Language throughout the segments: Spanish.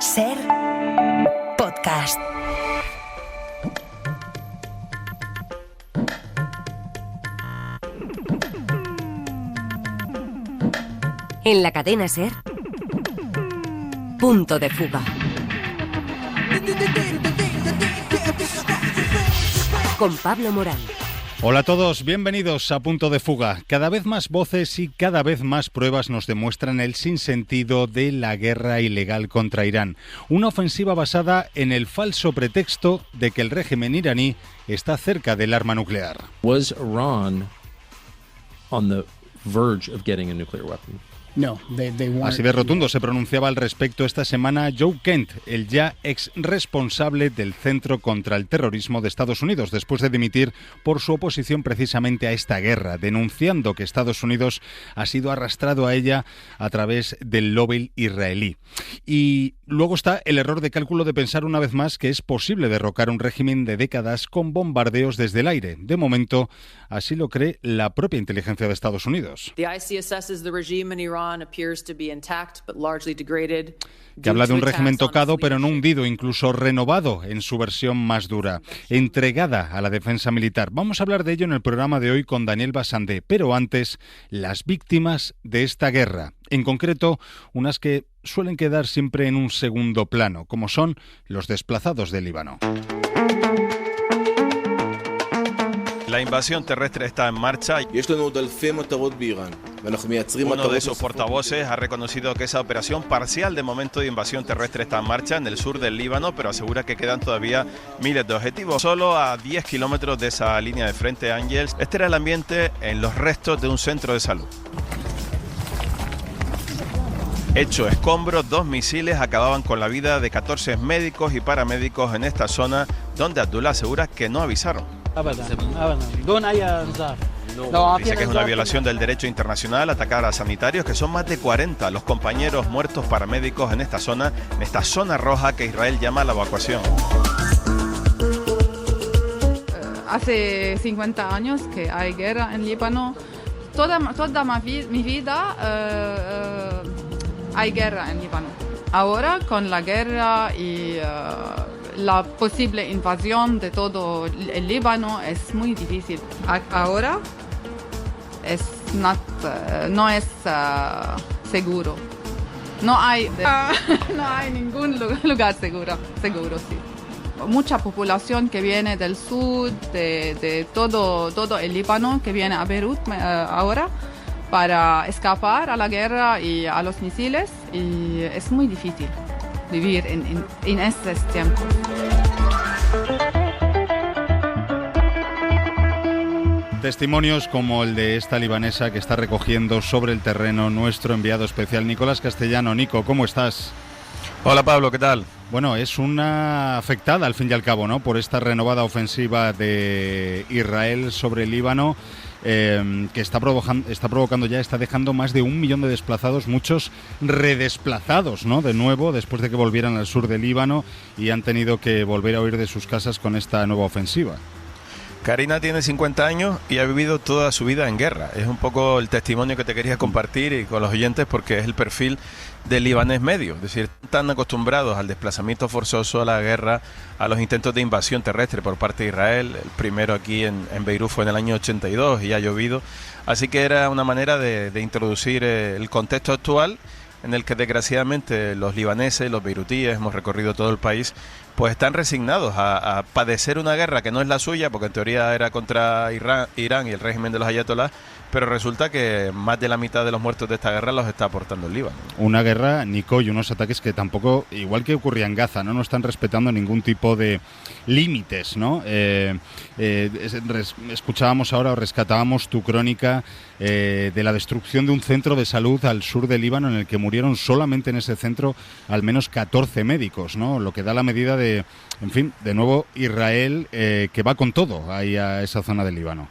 Ser podcast. En la cadena Ser, Punto de Fuga. Con Pablo Morán. Hola a todos, bienvenidos a Punto de Fuga. Cada vez más voces y cada vez más pruebas nos demuestran el sinsentido de la guerra ilegal contra Irán. Una ofensiva basada en el falso pretexto de que el régimen iraní está cerca del arma nuclear. Was Iran on the verge of getting a nuclear weapon? No, they weren't. Así de rotundo se pronunciaba al respecto esta semana Joe Kent, el ya ex responsable del Centro contra el Terrorismo de Estados Unidos, después de dimitir por su oposición precisamente a esta guerra, denunciando que Estados Unidos ha sido arrastrado a ella a través del lobby israelí. Y luego está el error de cálculo de pensar una vez más que es posible derrocar un régimen de décadas con bombardeos desde el aire. De momento, así lo cree la propia inteligencia de Estados Unidos. The IC assesses the regime in Iran appears to be intact but largely degraded. Que habla de un régimen tocado pero no hundido, incluso renovado en su versión más dura, entregada a la defensa militar. Vamos a hablar de ello en el programa de hoy con Daniel Bassandé, pero antes, las víctimas de esta guerra. En concreto, unas que suelen quedar siempre en un segundo plano, como son los desplazados del Líbano. La invasión terrestre está en marcha. Uno de sus portavoces ha reconocido que esa operación parcial de momento de invasión terrestre está en marcha en el sur del Líbano, pero asegura que quedan todavía miles de objetivos. Solo a 10 kilómetros de esa línea de frente, Ángels, este era el ambiente en los restos de un centro de salud. Hecho escombros, 2 misiles acababan con la vida de 14 médicos y paramédicos en esta zona, donde Abdullah asegura que no avisaron. Dice que es una violación del derecho internacional atacar a sanitarios, que son más de 40 los compañeros muertos paramédicos en esta zona roja que Israel llama la evacuación. Hace 50 años que hay guerra en Líbano. Toda mi vida hay guerra en Líbano. Ahora con la guerra y la posible invasión de todo el Líbano es muy difícil. Ahora no es seguro. No hay ningún lugar seguro, sí. Mucha población que viene del sur, de todo el Líbano, que viene a Beirut ahora para escapar a la guerra y a los misiles, y es muy difícil vivir en estos tiempos. Testimonios como el de esta libanesa que está recogiendo sobre el terreno nuestro enviado especial Nicolás Castellano. Nico, ¿cómo estás? Hola Pablo, ¿qué tal? Bueno, es una afectada al fin y al cabo, ¿no?, por esta renovada ofensiva de Israel sobre el Líbano, que está dejando más de 1 millón de desplazados, muchos redesplazados, ¿no?, de nuevo, después de que volvieran al sur del Líbano y han tenido que volver a huir de sus casas con esta nueva ofensiva. Karina tiene 50 años y ha vivido toda su vida en guerra. Es un poco el testimonio que te quería compartir y con los oyentes, porque es el perfil del libanés medio. Es decir, tan acostumbrados al desplazamiento forzoso, a la guerra, a los intentos de invasión terrestre por parte de Israel. El primero aquí en Beirut fue en el año 82 y ha llovido. Así que era una manera de introducir el contexto actual, en el que desgraciadamente los libaneses, los beirutíes, hemos recorrido todo el país, pues están resignados a padecer una guerra que no es la suya, porque en teoría era contra Irán y el régimen de los ayatolás, pero resulta que más de la mitad de los muertos de esta guerra los está aportando el Líbano. Una guerra, Nico, y unos ataques que tampoco, igual que ocurría en Gaza, no están respetando ningún tipo de límites, ¿no? Escuchábamos ahora, o rescatábamos tu crónica de la destrucción de un centro de salud al sur del Líbano, en el que murieron solamente en ese centro al menos 14 médicos, ¿no? Lo que da la medida de, en fin, de nuevo Israel que va con todo ahí a esa zona del Líbano.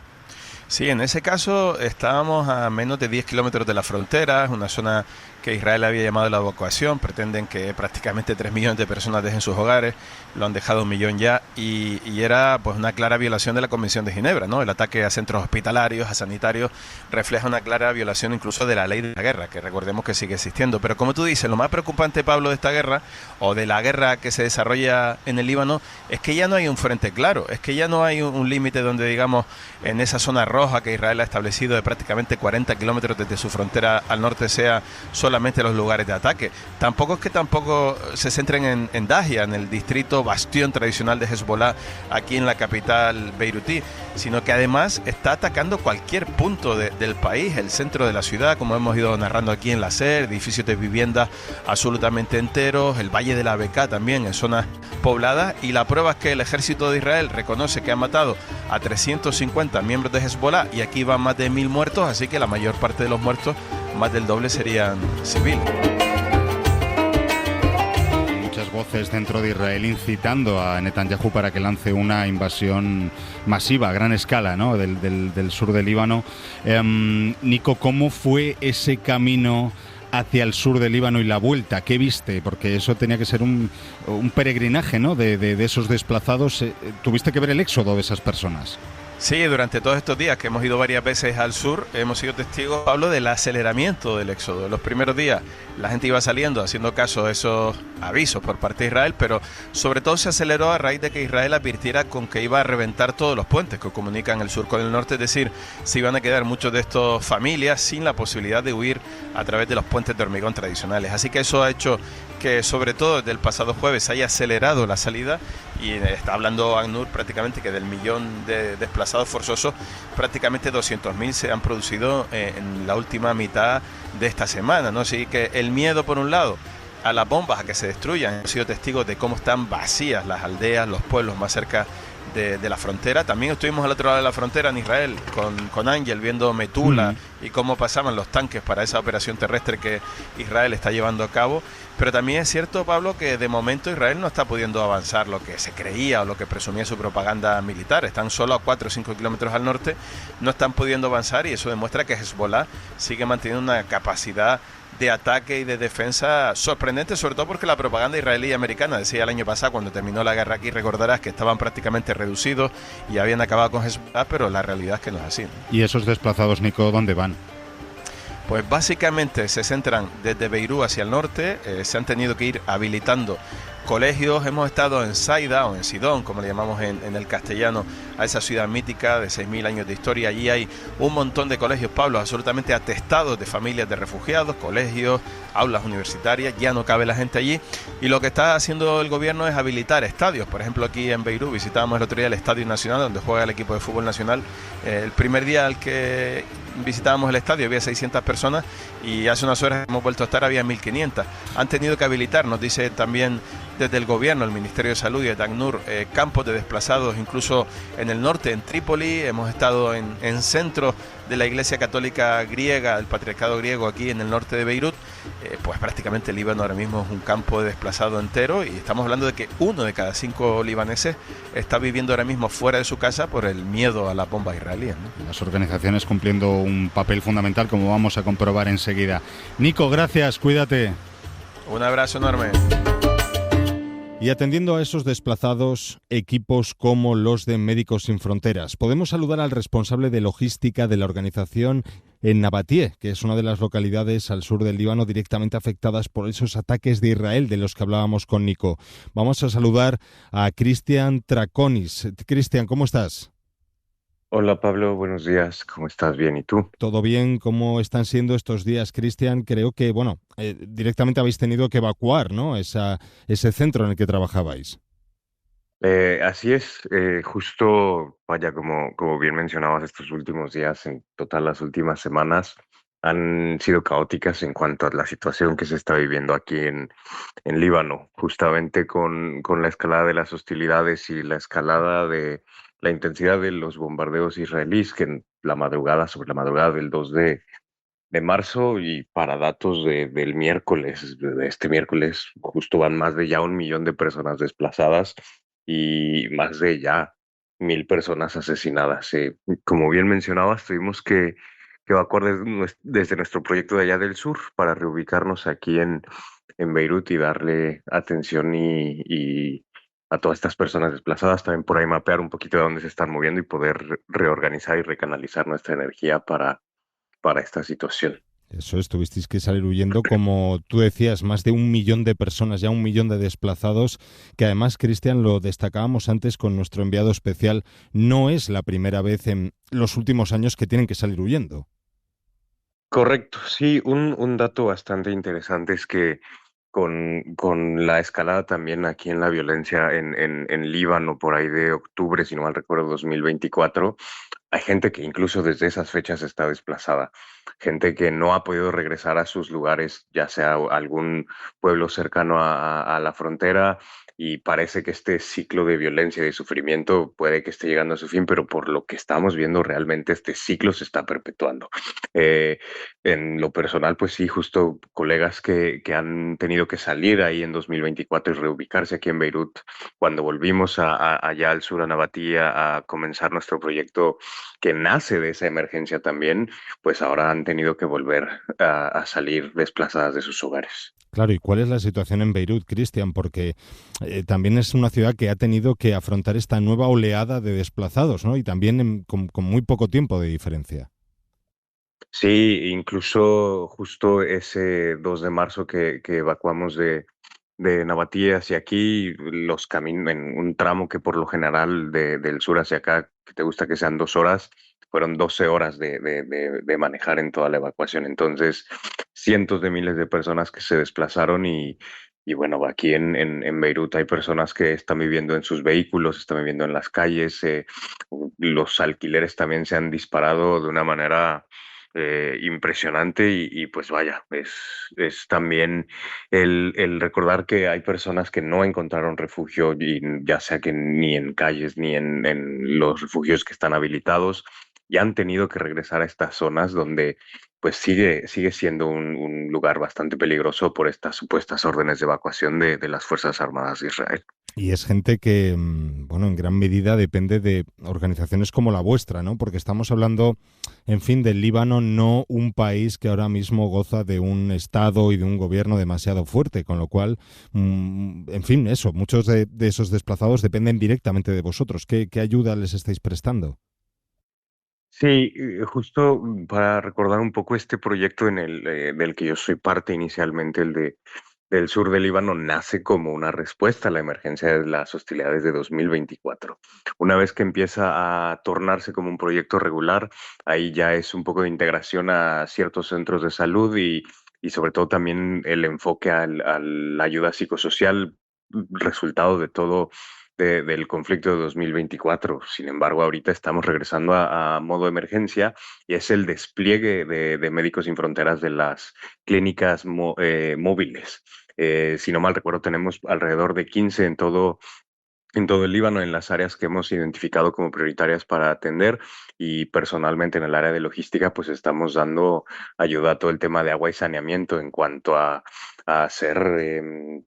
Sí, en ese caso estábamos a menos de 10 kilómetros de la frontera, es una zona que que Israel había llamado a la evacuación. Pretenden que prácticamente 3 millones de personas dejen sus hogares, lo han dejado 1 millón ya, y era pues una clara violación de la Convención de Ginebra, ¿no? El ataque a centros hospitalarios, a sanitarios, refleja una clara violación incluso de la ley de la guerra, que recordemos que sigue existiendo. Pero como tú dices, lo más preocupante, Pablo, de esta guerra, o de la guerra que se desarrolla en el Líbano, es que ya no hay un frente claro, es que ya no hay un límite donde, digamos, en esa zona roja que Israel ha establecido de prácticamente 40 kilómetros desde su frontera al norte, sea solamente los lugares de ataque. Tampoco es que se centren en Dahia, en el distrito bastión tradicional de Hezbollah, aquí en la capital beirutí, sino que además está atacando cualquier punto del país, el centro de la ciudad, como hemos ido narrando aquí en la SER, edificios de viviendas absolutamente enteros, el Valle de la Bekaa también, en zonas pobladas, y la prueba es que el ejército de Israel reconoce que ha matado a 350 miembros de Hezbollah, y aquí van más de 1.000 muertos, así que la mayor parte de los muertos, más del doble, serían civiles. Muchas voces dentro de Israel incitando a Netanyahu para que lance una invasión masiva a gran escala, ¿no?, del sur del Líbano. Nico, ¿cómo fue ese camino hacia el sur del Líbano y la vuelta? ¿Qué viste? Porque eso tenía que ser un peregrinaje, ¿no?, de esos desplazados. ¿Tuviste que ver el éxodo de esas personas? Sí, durante todos estos días que hemos ido varias veces al sur, hemos sido testigos, Pablo, del aceleramiento del éxodo. En los primeros días la gente iba saliendo haciendo caso a esos avisos por parte de Israel, pero sobre todo se aceleró a raíz de que Israel advirtiera con que iba a reventar todos los puentes que comunican el sur con el norte, es decir, se iban a quedar muchos de estas familias sin la posibilidad de huir a través de los puentes de hormigón tradicionales. Así que eso ha hecho que, sobre todo desde el pasado jueves, se haya acelerado la salida, y está hablando ACNUR prácticamente que del 1 millón de desplazados forzosos, prácticamente 200.000 se han producido en la última mitad de esta semana, ¿no? Así que el miedo, por un lado, a las bombas, a que se destruyan. Hemos sido testigos de cómo están vacías las aldeas, los pueblos más cerca de la frontera. También estuvimos al otro lado de la frontera, en Israel, con Ángel, viendo Metula y cómo pasaban los tanques para esa operación terrestre que Israel está llevando a cabo. Pero también es cierto, Pablo, que de momento Israel no está pudiendo avanzar lo que se creía o lo que presumía su propaganda militar. Están solo a 4 o 5 kilómetros al norte, no están pudiendo avanzar, y eso demuestra que Hezbollah sigue manteniendo una capacidad de ataque y de defensa sorprendente, sobre todo porque la propaganda israelí y americana decía el año pasado, cuando terminó la guerra aquí, recordarás que estaban prácticamente reducidos y habían acabado con Hezbollah, pero la realidad es que no es así, ¿no? ¿Y esos desplazados, Nico, dónde van? Pues básicamente se centran desde Beirut hacia el norte, se han tenido que ir habilitando colegios. Hemos estado en Saida, o en Sidón, como le llamamos en el castellano, a esa ciudad mítica de 6.000 años de historia. Allí hay un montón de colegios, Pablo, absolutamente atestados de familias de refugiados, colegios, aulas universitarias, ya no cabe la gente allí. Y lo que está haciendo el gobierno es habilitar estadios. Por ejemplo, aquí en Beirut visitábamos el otro día el Estadio Nacional, donde juega el equipo de fútbol nacional. El primer día al que visitábamos el estadio había 600 personas, y hace unas horas que hemos vuelto a estar había 1.500. Han tenido que habilitar, nos dice también desde el gobierno, el Ministerio de Salud y el ACNUR, campos de desplazados incluso en el norte, en Trípoli. Hemos estado en centros de la Iglesia Católica griega, el Patriarcado griego, aquí en el norte de Beirut. Pues prácticamente el Líbano ahora mismo es un campo de desplazado entero, y estamos hablando de que 1 de cada 5 libaneses está viviendo ahora mismo fuera de su casa por el miedo a las bombas israelíes, ¿no? Las organizaciones cumpliendo un papel fundamental, como vamos a comprobar enseguida. Nico, gracias, cuídate. Un abrazo enorme. Y atendiendo a esos desplazados, equipos como los de Médicos Sin Fronteras, podemos saludar al responsable de logística de la organización en Nabatie, que es una de las localidades al sur del Líbano directamente afectadas por esos ataques de Israel de los que hablábamos con Nico. Vamos a saludar a Cristian Traconis. Cristian, ¿cómo estás? Hola Pablo, buenos días, ¿cómo estás? Bien, ¿y tú? ¿Todo bien? ¿Cómo están siendo estos días, Cristian? Creo que, directamente habéis tenido que evacuar, ¿no?, ese centro en el que trabajabais. Así es, justo, vaya, como bien mencionabas, estos últimos días, en total las últimas semanas, han sido caóticas en cuanto a la situación que se está viviendo aquí en Líbano, justamente con la escalada de las hostilidades y la escalada de la intensidad de los bombardeos israelíes, que sobre la madrugada del 2 de marzo, y para datos del miércoles, de este miércoles, justo van más de ya 1 millón de personas desplazadas y más de ya 1.000 personas asesinadas. Como bien mencionabas, tuvimos que evacuar desde nuestro proyecto de allá del sur para reubicarnos aquí en Beirut y darle atención y a todas estas personas desplazadas, también por ahí mapear un poquito de dónde se están moviendo y poder reorganizar y recanalizar nuestra energía para esta situación. Eso es, tuvisteis que salir huyendo, como tú decías, más de 1 millón de personas, ya 1 millón de desplazados, que además, Cristian, lo destacábamos antes con nuestro enviado especial, no es la primera vez en los últimos años que tienen que salir huyendo. Correcto, sí, un dato bastante interesante es que con la escalada también aquí en la violencia en Líbano por ahí de octubre, si no mal recuerdo, 2024, hay gente que incluso desde esas fechas está desplazada, gente que no ha podido regresar a sus lugares, ya sea algún pueblo cercano a la frontera, y parece que este ciclo de violencia y de sufrimiento puede que esté llegando a su fin, pero por lo que estamos viendo realmente este ciclo se está perpetuando. En lo personal, pues sí, justo colegas que han tenido que salir ahí en 2024 y reubicarse aquí en Beirut, cuando volvimos allá al sur, a Nabatía, a comenzar nuestro proyecto que nace de esa emergencia también, pues ahora han tenido que volver a salir desplazadas de sus hogares. Claro, ¿y cuál es la situación en Beirut, Cristian? Porque también es una ciudad que ha tenido que afrontar esta nueva oleada de desplazados, ¿no? Y también con muy poco tiempo de diferencia. Sí, incluso justo ese 2 de marzo que evacuamos de Nabatí hacia aquí, los caminos en un tramo que por lo general del sur hacia acá, que te gusta que sean 2 horas, fueron 12 horas de manejar en toda la evacuación. Entonces, cientos de miles de personas que se desplazaron y bueno, aquí en Beirut hay personas que están viviendo en sus vehículos, están viviendo en las calles, los alquileres también se han disparado de una manera impresionante y pues vaya, es también el recordar que hay personas que no encontraron refugio, y ya sea que ni en calles ni en los refugios que están habilitados, y han tenido que regresar a estas zonas donde pues sigue siendo un lugar bastante peligroso por estas supuestas órdenes de evacuación de las Fuerzas Armadas de Israel. Y es gente que, bueno, en gran medida depende de organizaciones como la vuestra, ¿no? Porque estamos hablando, en fin, del Líbano, no un país que ahora mismo goza de un Estado y de un gobierno demasiado fuerte, con lo cual, en fin, eso, muchos de esos desplazados dependen directamente de vosotros. ¿Qué ayuda les estáis prestando? Sí, justo para recordar un poco este proyecto del que yo soy parte inicialmente, del sur del Líbano, nace como una respuesta a la emergencia de las hostilidades de 2024. Una vez que empieza a tornarse como un proyecto regular, ahí ya es un poco de integración a ciertos centros de salud y sobre todo también el enfoque a la ayuda psicosocial, resultado de todo del conflicto de 2024. Sin embargo, ahorita estamos regresando a modo emergencia y es el despliegue de Médicos Sin Fronteras de las clínicas móviles. Si no mal recuerdo, tenemos alrededor de 15 en todo el Líbano, en las áreas que hemos identificado como prioritarias para atender, y personalmente en el área de logística, pues estamos dando ayuda a todo el tema de agua y saneamiento en cuanto a hacer,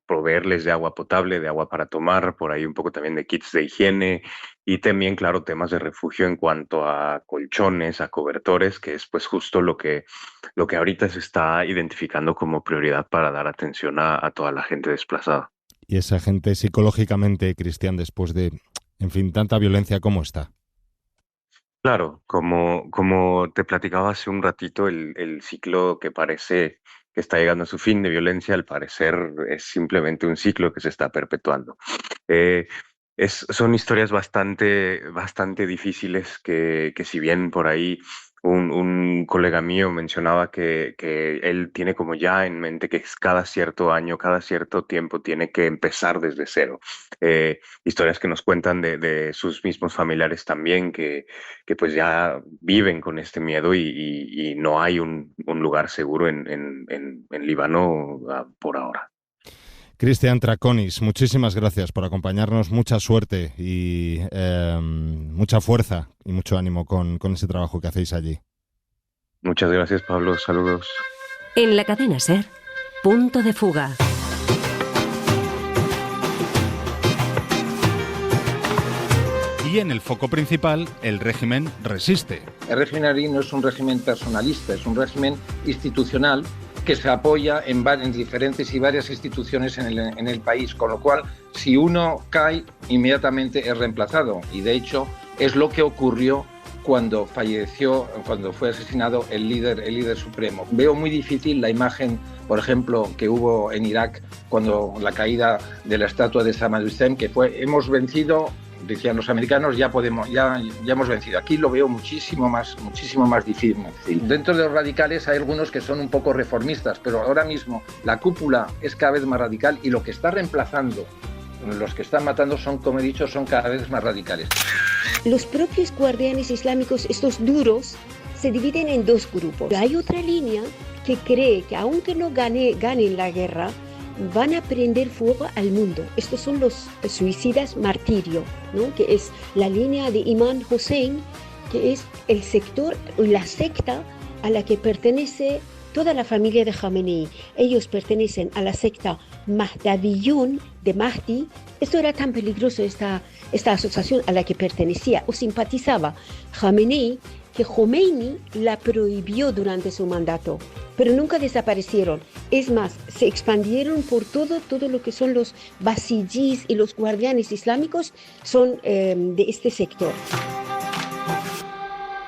proveerles de agua potable, de agua para tomar, por ahí un poco también de kits de higiene y también, claro, temas de refugio en cuanto a colchones, a cobertores, que es pues justo lo que ahorita se está identificando como prioridad para dar atención a toda la gente desplazada. Y esa gente psicológicamente, Cristian, después de, en fin, tanta violencia, ¿cómo está? Claro, como te platicaba hace un ratito, el ciclo que parece que está llegando a su fin de violencia, al parecer es simplemente un ciclo que se está perpetuando. Son historias bastante difíciles que si bien por ahí un colega mío mencionaba que él tiene como ya en mente que cada cierto año, cada cierto tiempo tiene que empezar desde cero. Historias que nos cuentan de sus mismos familiares también, que pues ya viven con este miedo y no hay un lugar seguro en Líbano por ahora. Cristian Traconis, muchísimas gracias por acompañarnos, mucha suerte y mucha fuerza y mucho ánimo con ese trabajo que hacéis allí. Muchas gracias, Pablo, saludos. En la cadena SER, Punto de Fuga. y en el foco principal el régimen resiste. El régimen iraní no es un régimen personalista, es un régimen institucional que se apoya en diferentes y varias instituciones en el país, con lo cual si uno cae inmediatamente es reemplazado, y de hecho es lo que ocurrió cuando fue asesinado el líder supremo. Veo muy difícil la imagen, por ejemplo, que hubo en Irak cuando la caída de la estatua de Saddam Hussein, que fue hemos vencido, decían los americanos, ya hemos vencido. Aquí lo veo muchísimo más difícil. Dentro de los radicales hay algunos que son un poco reformistas, pero ahora mismo la cúpula es cada vez más radical y lo que está reemplazando, los que están matando son, como he dicho, son cada vez más radicales. Los propios guardianes islámicos, estos duros, se dividen en dos grupos. Hay otra línea que cree que aunque no ganen la guerra, van a prender fuego al mundo. Estos son los suicidas martirio, ¿no? Que es la línea de Imam Hussein, que es el sector, la secta a la que pertenece toda la familia de Khamenei. Ellos pertenecen a la secta Mahdaviyun de Mahdi. Esto era tan peligroso, esta asociación a la que pertenecía o simpatizaba Khamenei, que Khomeini la prohibió durante su mandato, pero nunca desaparecieron. Es más, se expandieron por todo lo que son los basillís y los guardianes islámicos son de este sector.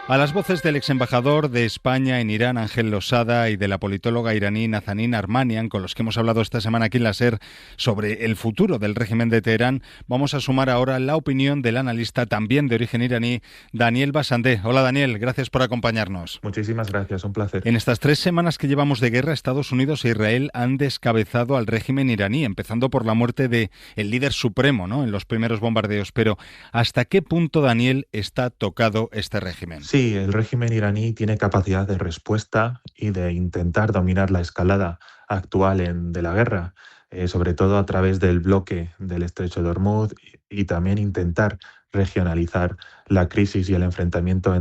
A las voces del ex embajador de España en Irán, Ángel Losada, y de la politóloga iraní Nazanin Armanian, con los que hemos hablado esta semana aquí en la SER sobre el futuro del régimen de Teherán, vamos a sumar ahora la opinión del analista también de origen iraní, Daniel Bassandeh. Hola Daniel, gracias por acompañarnos. Muchísimas gracias, un placer. En estas 3 semanas que llevamos de guerra, Estados Unidos e Israel han descabezado al régimen iraní, empezando por la muerte del líder supremo, ¿no?, en los primeros bombardeos. Pero ¿hasta qué punto, Daniel, está tocado este régimen? Sí, el régimen iraní tiene capacidad de respuesta y de intentar dominar la escalada actual de la guerra, sobre todo a través del bloque del Estrecho de Hormuz y también intentar regionalizar la crisis y el enfrentamiento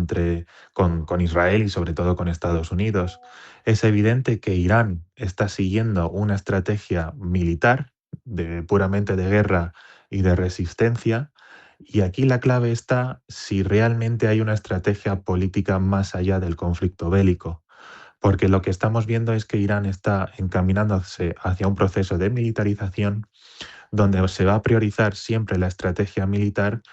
con Israel y sobre todo con Estados Unidos. Es evidente que Irán está siguiendo una estrategia militar puramente de guerra y de resistencia. Y aquí la clave está si realmente hay una estrategia política más allá del conflicto bélico, porque lo que estamos viendo es que Irán está encaminándose hacia un proceso de militarización donde se va a priorizar siempre la estrategia militar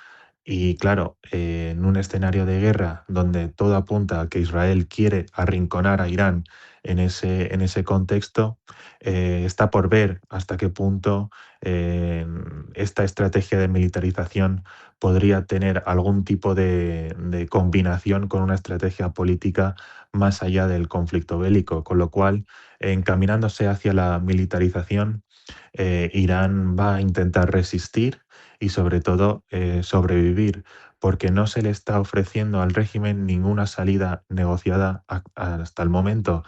y, claro, en un escenario de guerra donde todo apunta a que Israel quiere arrinconar a Irán en ese contexto, está por ver hasta qué punto esta estrategia de militarización podría tener algún tipo de combinación con una estrategia política más allá del conflicto bélico, con lo cual, encaminándose hacia la militarización, Irán va a intentar resistir y sobre todo sobrevivir, porque no se le está ofreciendo al régimen ninguna salida negociada hasta el momento.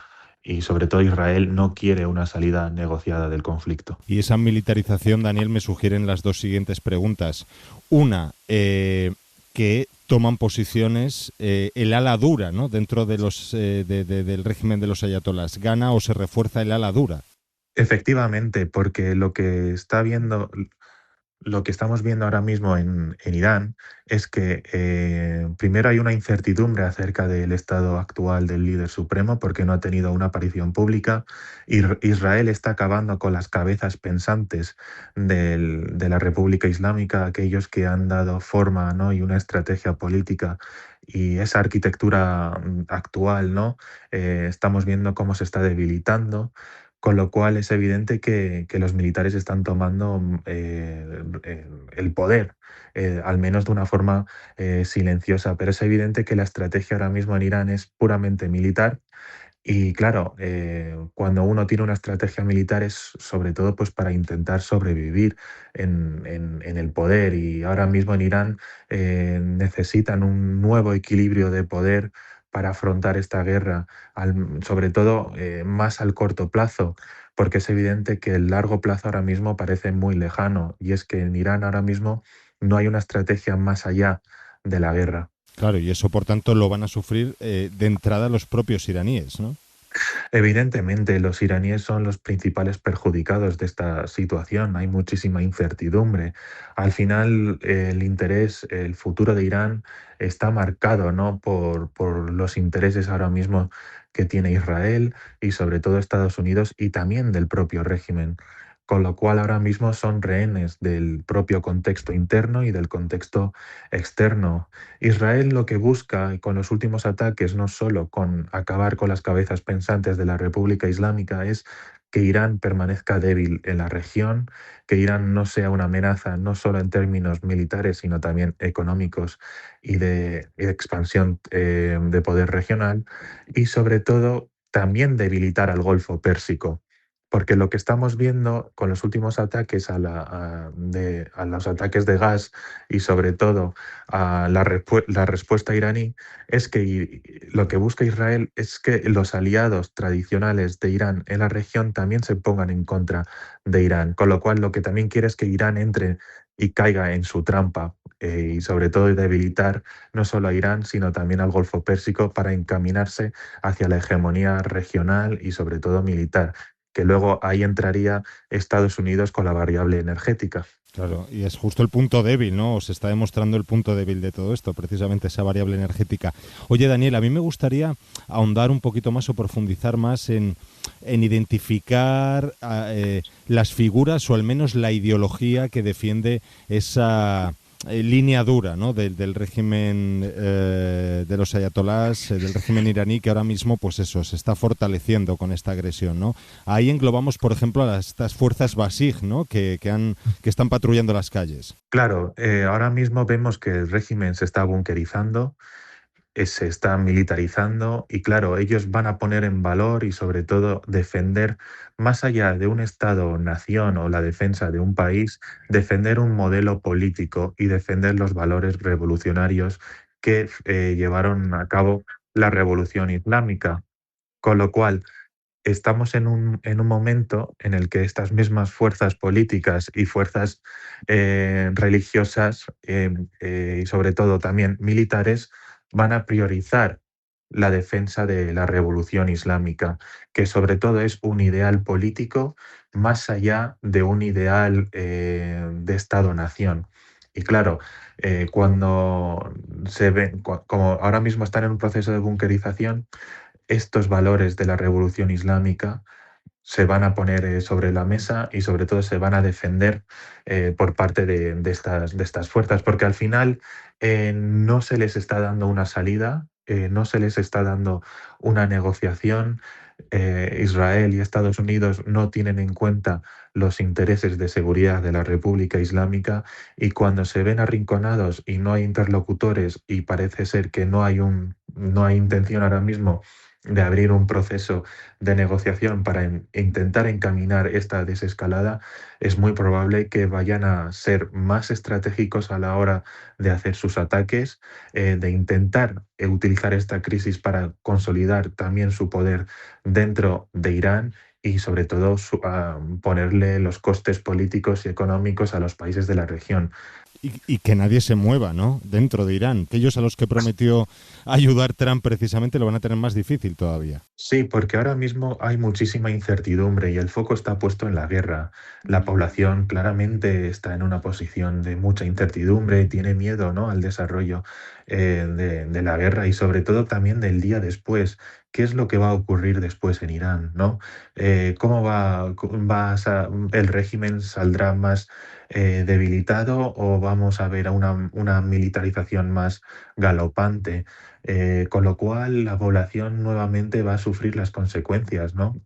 Y sobre todo Israel no quiere una salida negociada del conflicto. Y esa militarización, Daniel, me sugieren las 2 siguientes preguntas. Una, que toman posiciones el ala dura, ¿no?, dentro de del régimen de los ayatolás. ¿Gana o se refuerza el ala dura? Efectivamente, porque lo que estamos viendo ahora mismo en Irán es que primero hay una incertidumbre acerca del estado actual del líder supremo porque no ha tenido una aparición pública. Israel está acabando con las cabezas pensantes de la República Islámica, aquellos que han dado forma, ¿no?, y una estrategia política. Y esa arquitectura actual, ¿no?, estamos viendo cómo se está debilitando. Con lo cual es evidente que los militares están tomando el poder, al menos de una forma silenciosa. Pero es evidente que la estrategia ahora mismo en Irán es puramente militar. Y claro, cuando uno tiene una estrategia militar es sobre todo pues para intentar sobrevivir en el poder. Y ahora mismo en Irán necesitan un nuevo equilibrio de poder para afrontar esta guerra, sobre todo más al corto plazo, porque es evidente que el largo plazo ahora mismo parece muy lejano, y es que en Irán ahora mismo no hay una estrategia más allá de la guerra. Claro, y eso por tanto lo van a sufrir de entrada los propios iraníes, ¿no? Evidentemente, los iraníes son los principales perjudicados de esta situación. Hay muchísima incertidumbre. Al final, el interés, el futuro de Irán está marcado, ¿no?, por los intereses ahora mismo que tiene Israel y sobre todo Estados Unidos y también del propio régimen. Con lo cual ahora mismo son rehenes del propio contexto interno y del contexto externo. Israel lo que busca con los últimos ataques, no solo con acabar con las cabezas pensantes de la República Islámica, es que Irán permanezca débil en la región, que Irán no sea una amenaza no solo en términos militares, sino también económicos y de expansión de poder regional, y sobre todo también debilitar al Golfo Pérsico. Porque lo que estamos viendo con los últimos ataques a los ataques de gas y sobre todo a la respuesta iraní es que lo que busca Israel es que los aliados tradicionales de Irán en la región también se pongan en contra de Irán. Con lo cual lo que también quiere es que Irán entre y caiga en su trampa y sobre todo debilitar no solo a Irán sino también al Golfo Pérsico para encaminarse hacia la hegemonía regional y sobre todo militar, que luego ahí entraría Estados Unidos con la variable energética. Claro, y es justo el punto débil, ¿no? Se está demostrando el punto débil de todo esto, precisamente esa variable energética. Oye, Daniel, a mí me gustaría ahondar un poquito más o profundizar más en identificar las figuras o al menos la ideología que defiende esa línea dura, ¿no?, del régimen de los ayatolás, del régimen iraní, que ahora mismo, pues eso, se está fortaleciendo con esta agresión, ¿no? Ahí englobamos, por ejemplo, a estas fuerzas Basij, ¿no?, que están patrullando las calles. Claro, ahora mismo vemos que el régimen se está bunkerizando, se está militarizando y claro, ellos van a poner en valor y sobre todo defender, más allá de un Estado-nación o la defensa de un país, defender un modelo político y defender los valores revolucionarios que llevaron a cabo la Revolución Islámica. Con lo cual, estamos en un momento en el que estas mismas fuerzas políticas y fuerzas religiosas y sobre todo también militares van a priorizar la defensa de la Revolución Islámica, que sobre todo es un ideal político más allá de un ideal de Estado-nación. Y claro, cuando se ven, como ahora mismo están en un proceso de bunkerización, estos valores de la Revolución Islámica se van a poner sobre la mesa y sobre todo se van a defender por parte de estas fuerzas, porque al final no se les está dando una salida, no se les está dando una negociación. Israel y Estados Unidos no tienen en cuenta los intereses de seguridad de la República Islámica y cuando se ven arrinconados y no hay interlocutores y parece ser que no hay intención ahora mismo de abrir un proceso de negociación para intentar encaminar esta desescalada, es muy probable que vayan a ser más estratégicos a la hora de hacer sus ataques, de intentar utilizar esta crisis para consolidar también su poder dentro de Irán y sobre todo ponerle los costes políticos y económicos a los países de la región. Y que nadie se mueva, ¿no?, dentro de Irán. Que ellos a los que prometió ayudar Trump precisamente lo van a tener más difícil todavía. Sí, porque ahora mismo hay muchísima incertidumbre y el foco está puesto en la guerra. La población claramente está en una posición de mucha incertidumbre y tiene miedo, ¿no?, al desarrollo de la guerra y sobre todo también del día después. ¿Qué es lo que va a ocurrir después en Irán, ¿no? ¿Cómo el régimen saldrá más debilitado o vamos a ver una militarización más galopante? Con lo cual la población nuevamente va a sufrir las consecuencias, ¿no?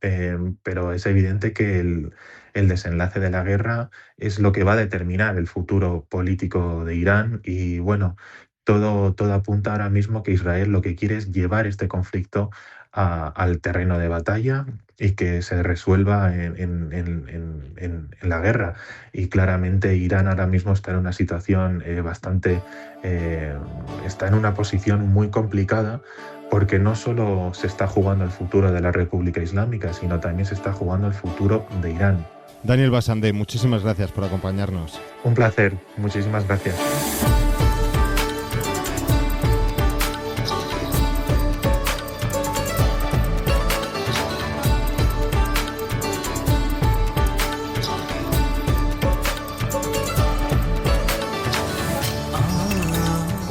Pero es evidente que el desenlace de la guerra es lo que va a determinar el futuro político de Irán y bueno, todo apunta ahora mismo que Israel lo que quiere es llevar este conflicto al terreno de batalla y que se resuelva en la guerra. Y claramente Irán ahora mismo está en una situación está en una posición muy complicada porque no solo se está jugando el futuro de la República Islámica, sino también se está jugando el futuro de Irán. Daniel Bassandé, muchísimas gracias por acompañarnos. Un placer, muchísimas gracias.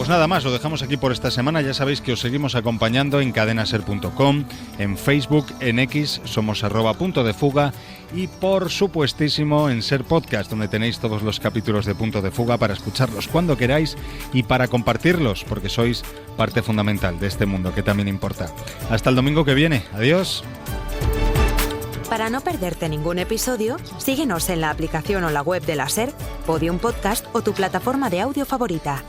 Pues nada más, lo dejamos aquí por esta semana. Ya sabéis que os seguimos acompañando en cadenaser.com, en Facebook, en X, somos @puntodefuga y por supuestísimo en Ser Podcast, donde tenéis todos los capítulos de Punto de Fuga para escucharlos cuando queráis y para compartirlos, porque sois parte fundamental de este mundo que también importa. Hasta el domingo que viene. Adiós. Para no perderte ningún episodio, síguenos en la aplicación o la web de la SER, Podium Podcast o tu plataforma de audio favorita.